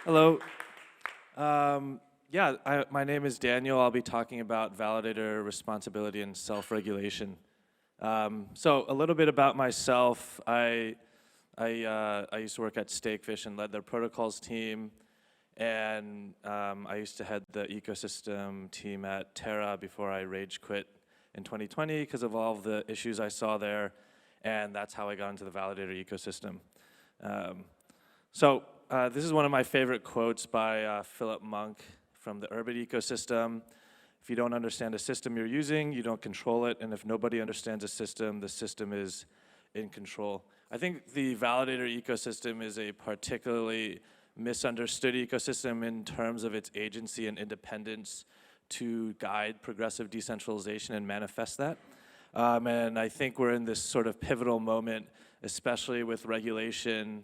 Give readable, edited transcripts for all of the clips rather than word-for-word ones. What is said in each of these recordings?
Hello. My name is Daniel. I'll be talking about validator responsibility and self-regulation. So a little bit about myself. I used to work at Stakefish and led their protocols team, and I used to head the ecosystem team at Terra before I rage quit in 2020 because of all of the issues I saw there, and that's how I got into the validator ecosystem. This is one of my favorite quotes by Philip Monk from the Urban Ecosystem. If you don't understand a system you're using, you don't control it, and if nobody understands a system, the system is in control. I think the validator ecosystem is a particularly misunderstood ecosystem in terms of its agency and independence to guide progressive decentralization and manifest that. And I think we're in this sort of pivotal moment, especially with regulation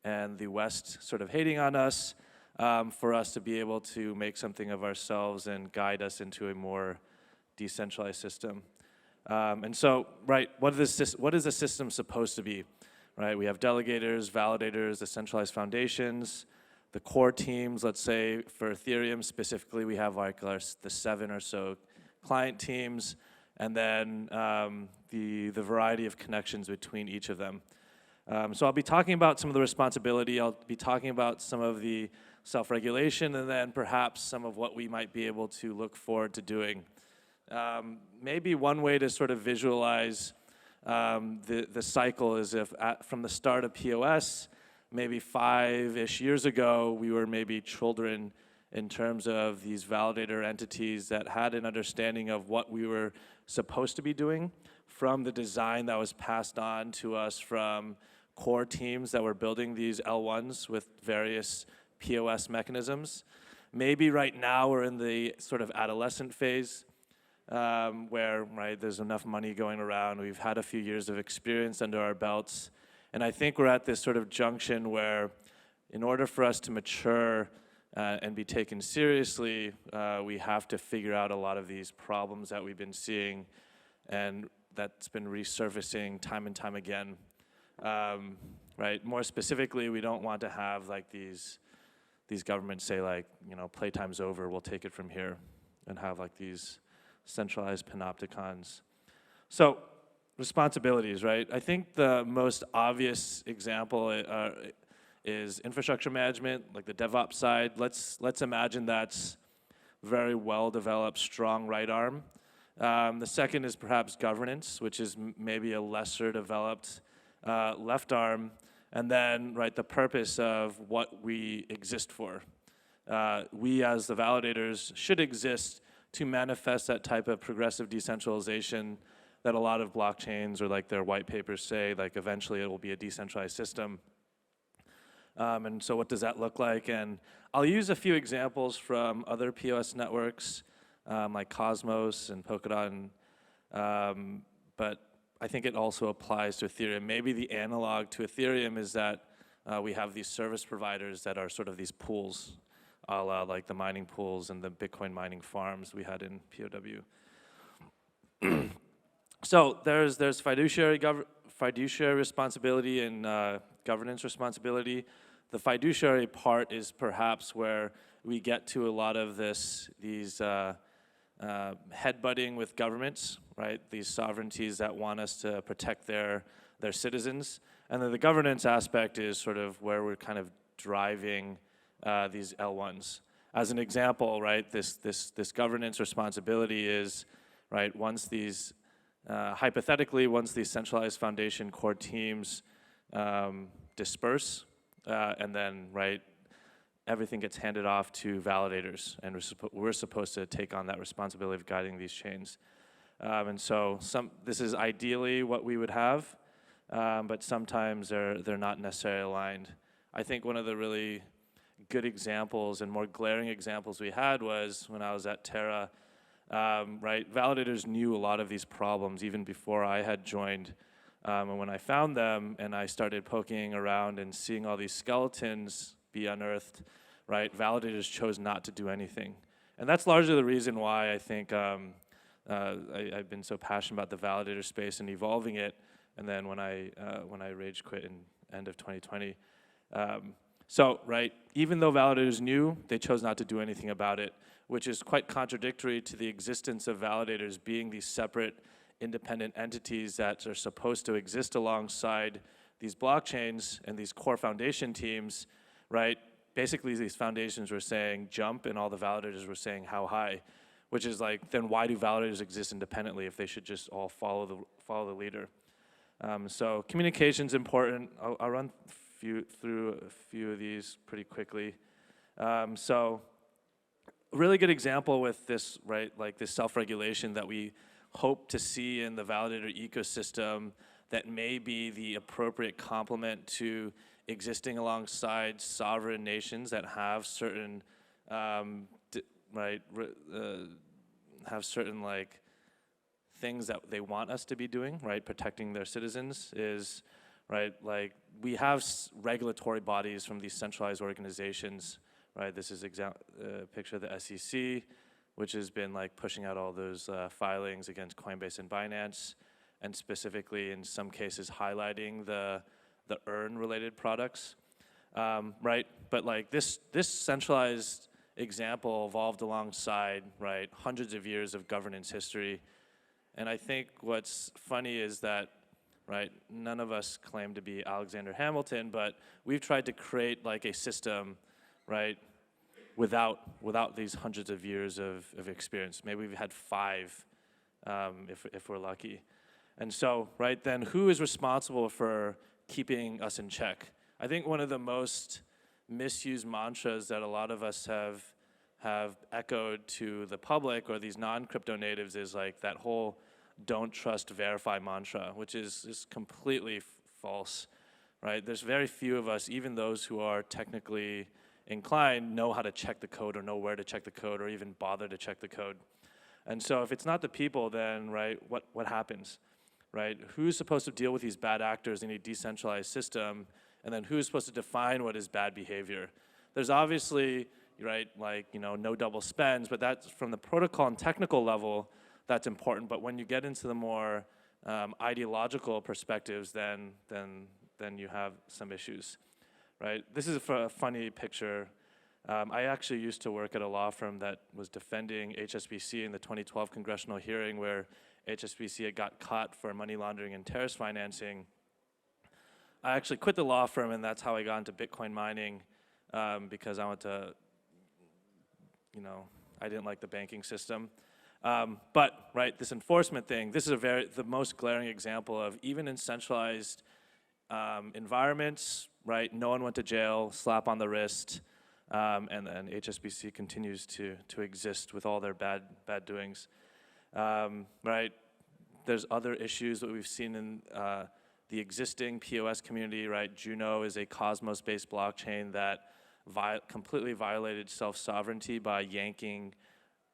and the West sort of hating on us, for us to be able to make something of ourselves and guide us into a more decentralized system. What is a system supposed to be? Right, we have delegators, validators, the centralized foundations, the core teams. Let's say for Ethereum specifically, we have like the 7 or so client teams, and then the variety of connections between each of them. So I'll be talking about some of the responsibility, I'll be talking about some of the self-regulation, and then perhaps some of what we might be able to look forward to doing. Maybe one way to sort of visualize the cycle is if from the start of POS, maybe 5-ish years ago, we were maybe children in terms of these validator entities that had an understanding of what we were supposed to be doing from the design that was passed on to us from core teams that were building these L1s with various POS mechanisms. Maybe right now we're in the sort of adolescent phase where there's enough money going around. We've had a few years of experience under our belts. And I think we're at this sort of junction where in order for us to mature and be taken seriously, we have to figure out a lot of these problems that we've been seeing and that's been resurfacing time and time again. More specifically, we don't want to have like these governments say like, playtime's over, we'll take it from here, and have like these centralized panopticons. So responsibilities, right? I think the most obvious example is infrastructure management, like the DevOps side. Let's imagine that's very well-developed, strong right arm. The second is perhaps governance, which is maybe a lesser developed left arm. And then, the purpose of what we exist for. We as the validators should exist to manifest that type of progressive decentralization that a lot of blockchains or like their white papers say, like eventually it will be a decentralized system. And so what does that look like? And I'll use a few examples from other POS networks, like Cosmos and Polkadot, but I think it also applies to Ethereum. Maybe the analog to Ethereum is that we have these service providers that are sort of these pools, a la like the mining pools and the Bitcoin mining farms we had in POW. So there's fiduciary responsibility and governance responsibility. The fiduciary part is perhaps where we get to a lot of these headbutting with governments, right? These sovereignties that want us to protect their citizens. And then the governance aspect is sort of where we're kind of driving these L1s. As an example, right, this governance responsibility is, right, hypothetically, once these centralized foundation core teams disperse, and then, right, everything gets handed off to validators, and we're supposed to take on that responsibility of guiding these chains. And so this is ideally what we would have, but sometimes they're not necessarily aligned. I think one of the really good examples and more glaring examples we had was when I was at Terra, validators knew a lot of these problems even before I had joined. And when I found them and I started poking around and seeing all these skeletons be unearthed, right, validators chose not to do anything. And that's largely the reason why I think I've been so passionate about the validator space and evolving it. And then when I rage quit in end of 2020, So, right, even though validators knew, they chose not to do anything about it, which is quite contradictory to the existence of validators being these separate, independent entities that are supposed to exist alongside these blockchains and these core foundation teams, right? Basically, these foundations were saying jump, and all the validators were saying how high, which is like, then why do validators exist independently if they should just all follow the leader? So communication's important. I'll run through a few of these pretty quickly. So a really good example with this, right, like this self-regulation that we hope to see in the validator ecosystem that may be the appropriate complement to existing alongside sovereign nations that have certain, have certain like things that they want us to be doing, right, protecting their citizens is, right, like we have regulatory bodies from these centralized organizations, right? This is a picture of the SEC, which has been like pushing out all those filings against Coinbase and Binance, and specifically in some cases highlighting the earn-related products, right? But like this centralized example evolved alongside, right, hundreds of years of governance history. And I think what's funny is that, right, none of us claim to be Alexander Hamilton, but we've tried to create like a system, right, without these hundreds of years of experience. Maybe we've had 5, if we're lucky. And so, right, then who is responsible for keeping us in check? I think one of the most misused mantras that a lot of us have echoed to the public or these non-crypto natives is like that whole don't trust, verify mantra, which is completely false, right? There's very few of us, even those who are technically inclined, know how to check the code or know where to check the code or even bother to check the code. And so if it's not the people, then, right, what happens, right? Who's supposed to deal with these bad actors in a decentralized system? And then who's supposed to define what is bad behavior? There's obviously, right, like, you know, no double spends, but that's from the protocol and technical level, that's important. But when you get into the more ideological perspectives, then you have some issues, right? This is a funny picture. I actually used to work at a law firm that was defending HSBC in the 2012 congressional hearing where HSBC had got caught for money laundering and terrorist financing. I actually quit the law firm, and that's how I got into Bitcoin mining, because I went to, you know, I didn't like the banking system. But, right, this enforcement thing, this is the most glaring example of even in centralized environments, right, no one went to jail, slap on the wrist, and then HSBC continues to exist with all their bad doings. Right, there's other issues that we've seen in the existing POS community, right? Juno is a Cosmos-based blockchain that completely violated self-sovereignty by yanking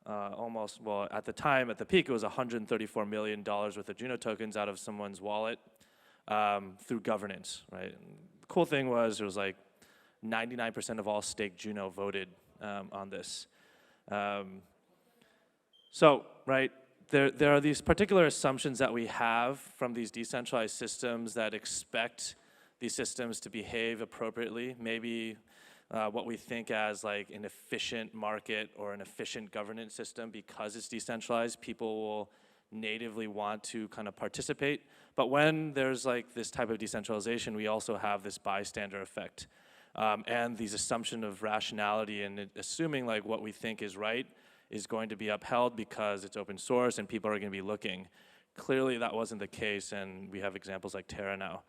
almost, well, at the time, at the peak, it was $134 million worth of Juno tokens out of someone's wallet through governance, right? And the cool thing was it was like 99% of all staked Juno voted on this. So, right, there are these particular assumptions that we have from these decentralized systems that expect these systems to behave appropriately. Maybe what we think as like an efficient market or an efficient governance system, because it's decentralized, people will natively want to kind of participate. But when there's like this type of decentralization, we also have this bystander effect. And these assumption of rationality and assuming like what we think is right is going to be upheld because it's open source and people are going to be looking. Clearly that wasn't the case, and we have examples like Terra now,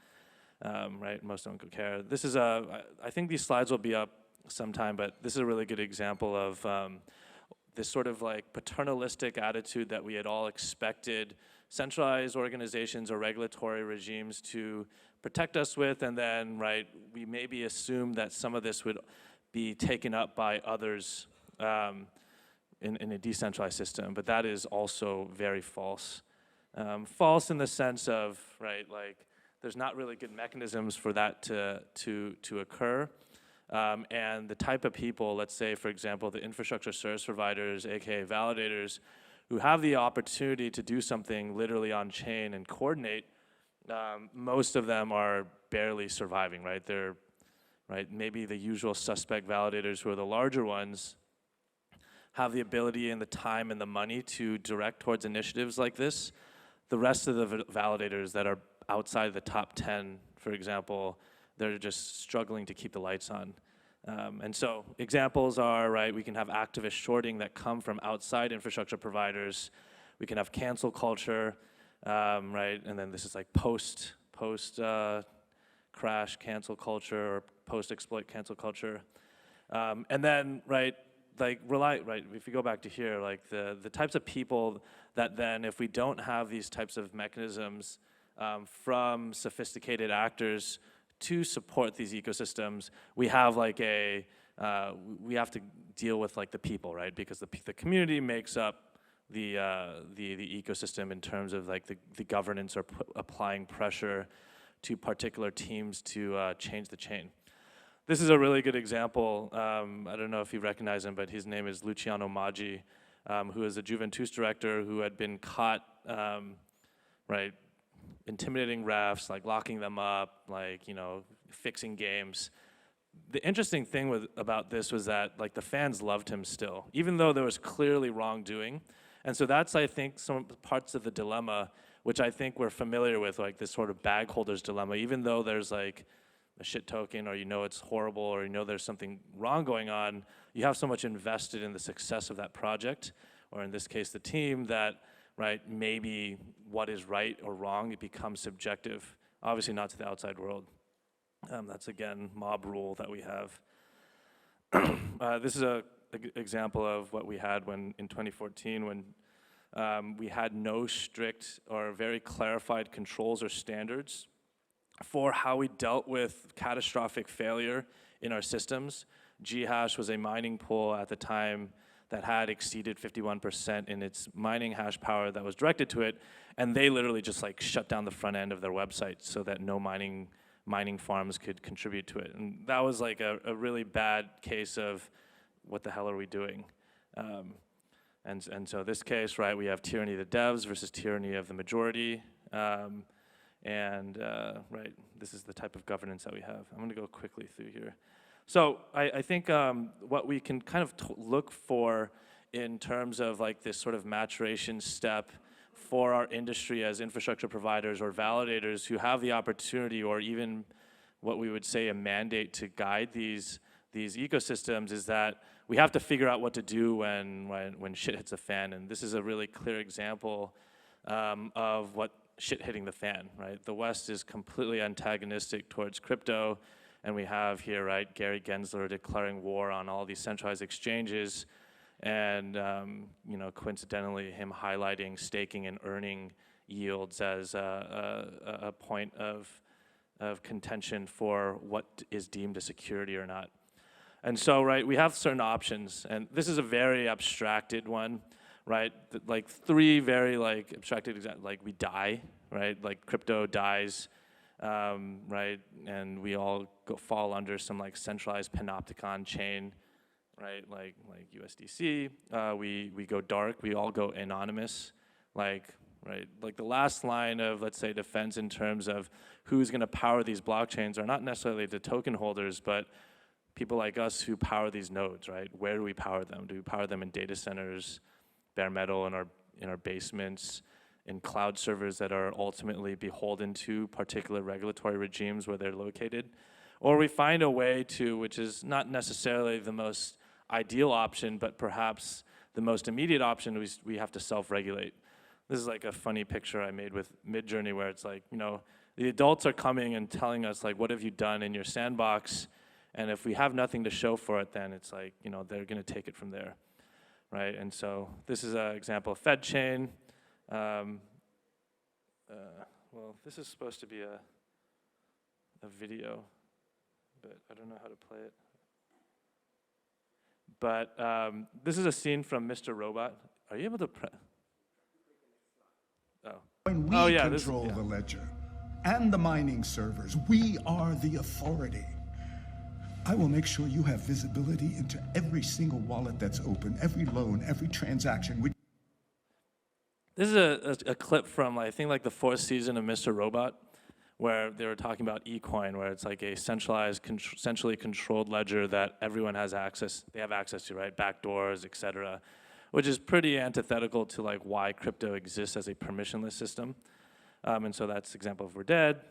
right? Most don't care. This is I think these slides will be up sometime, but this is a really good example of this sort of like paternalistic attitude that we had all expected centralized organizations or regulatory regimes to protect us with, and then, right, we maybe assume that some of this would be taken up by others in a decentralized system, but that is also very false. False in the sense of, right, like there's not really good mechanisms for that to occur. And the type of people, let's say, for example, the infrastructure service providers, AKA validators, who have the opportunity to do something literally on chain and coordinate, most of them are barely surviving, right? right, maybe the usual suspect validators who are the larger ones have the ability and the time and the money to direct towards initiatives like this. The rest of the validators that are outside the top 10, for example, they're just struggling to keep the lights on. And so examples are, right, we can have activist shorting that come from outside infrastructure providers. We can have cancel culture, right, and then this is like post crash cancel culture or post-exploit cancel culture. And then, right, like right, if you go back to here, like the types of people that then, if we don't have these types of mechanisms from sophisticated actors to support these ecosystems, we have like we have to deal with like the people, right? Because the community makes up the ecosystem in terms of like the governance or applying pressure to particular teams to change the chain. This is a really good example. I don't know if you recognize him, but his name is Luciano Maggi, who is a Juventus director who had been caught, right, intimidating refs, like locking them up, like, you know, fixing games. The interesting thing about this was that like the fans loved him still, even though there was clearly wrongdoing. And so that's, I think, some parts of the dilemma, which I think we're familiar with, like this sort of bag holder's dilemma, even though there's like a shit token, or you know it's horrible, or you know there's something wrong going on, you have so much invested in the success of that project, or in this case the team, that, right, maybe what is right or wrong, it becomes subjective, obviously not to the outside world. That's again mob rule that we have. This is an example of what we had when in 2014 when we had no strict or very clarified controls or standards for how we dealt with catastrophic failure in our systems. Ghash was a mining pool at the time that had exceeded 51% in its mining hash power that was directed to it, and they literally just like shut down the front end of their website so that no mining farms could contribute to it. And that was like a really bad case of what the hell are we doing? And so this case, right, we have tyranny of the devs versus tyranny of the majority. Right, this is the type of governance that we have. I'm gonna go quickly through here. So I think what we can kind of look for in terms of like this sort of maturation step for our industry as infrastructure providers or validators who have the opportunity, or even what we would say a mandate to guide these ecosystems, is that we have to figure out what to do when shit hits the fan. And this is a really clear example of what shit hitting the fan, right? The West is completely antagonistic towards crypto, and we have here, right, Gary Gensler declaring war on all these centralized exchanges, and you know, coincidentally, him highlighting staking and earning yields as a point of contention for what is deemed a security or not. And so, right, we have certain options, and this is a very abstracted one, right? Like three very like abstracted examples, like we die, right? Like crypto dies, right? And we all fall under some like centralized panopticon chain, right? Like USDC. We go dark. We all go anonymous, like, right? Like the last line of, let's say, defense in terms of who's going to power these blockchains are not necessarily the token holders, but people like us who power these nodes, right? Where do we power them? Do we power them in data centers, bare metal in our basements, in cloud servers that are ultimately beholden to particular regulatory regimes where they're located? Or we find a way to, which is not necessarily the most ideal option, but perhaps the most immediate option, we have to self-regulate. This is like a funny picture I made with Midjourney, where it's like, you know, the adults are coming and telling us like, what have you done in your sandbox? And if we have nothing to show for it, then it's like, you know, they're gonna take it from there, right? And so this is an example of Fed chain. Well, this is supposed to be a video, but I don't know how to play it. But this is a scene from Mr. Robot. Are you able to When we control the ledger and the mining servers, we are the authority. I will make sure you have visibility into every single wallet that's open, every loan, every transaction. This is a clip from, I think, like the 4th season of Mr. Robot, where they were talking about eCoin, where it's like a centralized, centrally controlled ledger that everyone has access, they have access to, right? Backdoors, et cetera, which is pretty antithetical to like why crypto exists as a permissionless system. And so that's example if we're dead.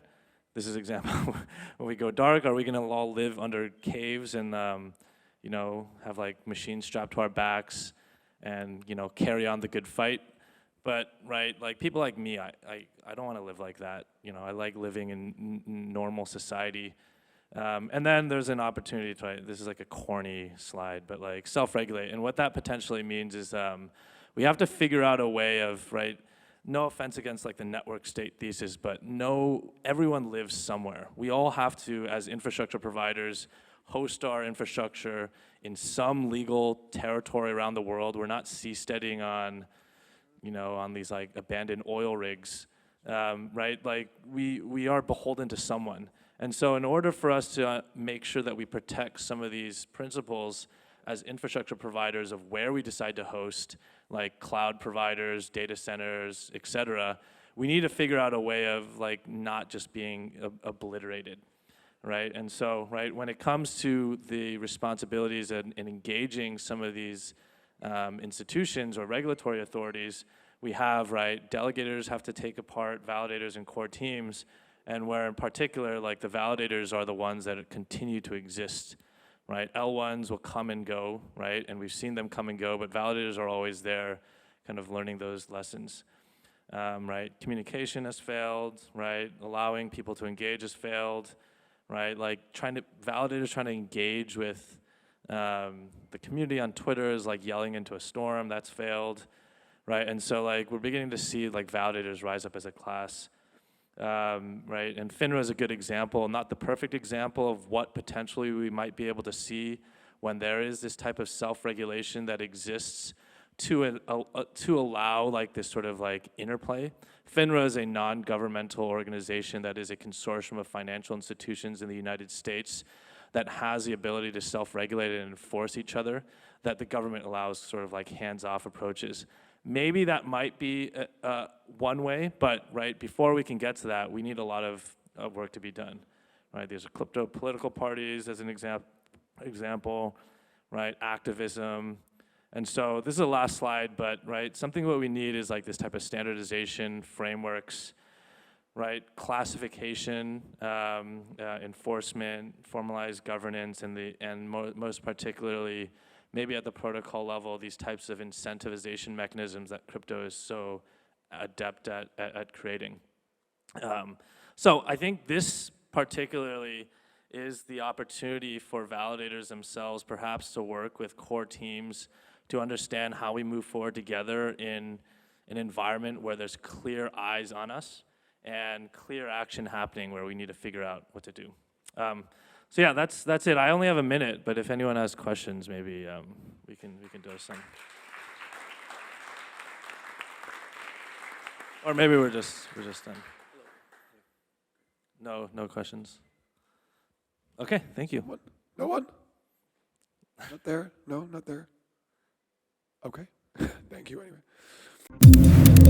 This is example when we go dark, are we gonna all live under caves and you know, have like machines strapped to our backs and, you know, carry on the good fight? But, right, like people like me, I don't want to live like that. You know, I like living in normal society. And then there's an opportunity to, this is like a corny slide, but like self-regulate. And what that potentially means is we have to figure out a way of, right, no offense against like the network state thesis, but everyone lives somewhere. We all have to, as infrastructure providers, host our infrastructure in some legal territory around the world. We're not seasteading on, you know, on these like abandoned oil rigs, right? Like we are beholden to someone. And so in order for us to make sure that we protect some of these principles as infrastructure providers of where we decide to host, like cloud providers, data centers, et cetera, we need to figure out a way of like not just being obliterated, right? And so, right, when it comes to the responsibilities and engaging some of these institutions or regulatory authorities, we have, right, delegators have to take apart validators and core teams, and where in particular, like the validators are the ones that continue to exist, right? L1s will come and go, right? And we've seen them come and go, but validators are always there, kind of learning those lessons, right? Communication has failed, right? Allowing people to engage has failed, right? Like validators trying to engage with the community on Twitter is like yelling into a storm, that's failed, right? And so like we're beginning to see like validators rise up as a class, right? And FINRA is a good example, not the perfect example of what potentially we might be able to see when there is this type of self-regulation that exists to allow like this sort of like interplay. FINRA is a non-governmental organization that is a consortium of financial institutions in the United States that has the ability to self-regulate and enforce each other, that the government allows sort of like hands-off approaches. Maybe that might be one way, but right, before we can get to that, we need a lot of work to be done, right? There's crypto political parties as an example, right? Activism. And so this is the last slide, but right, something what we need is like this type of standardization, frameworks, right? Classification, enforcement, formalized governance, and most particularly, maybe at the protocol level, these types of incentivization mechanisms that crypto is so adept at creating. So I think this particularly is the opportunity for validators themselves perhaps to work with core teams to understand how we move forward together in an environment where there's clear eyes on us and clear action happening where we need to figure out what to do. So yeah, that's it. I only have a minute, but if anyone has questions, maybe we can do some. Or maybe we're just done. No questions. Okay, thank you. What? No one? Not there? No, not there. Okay. Thank you anyway.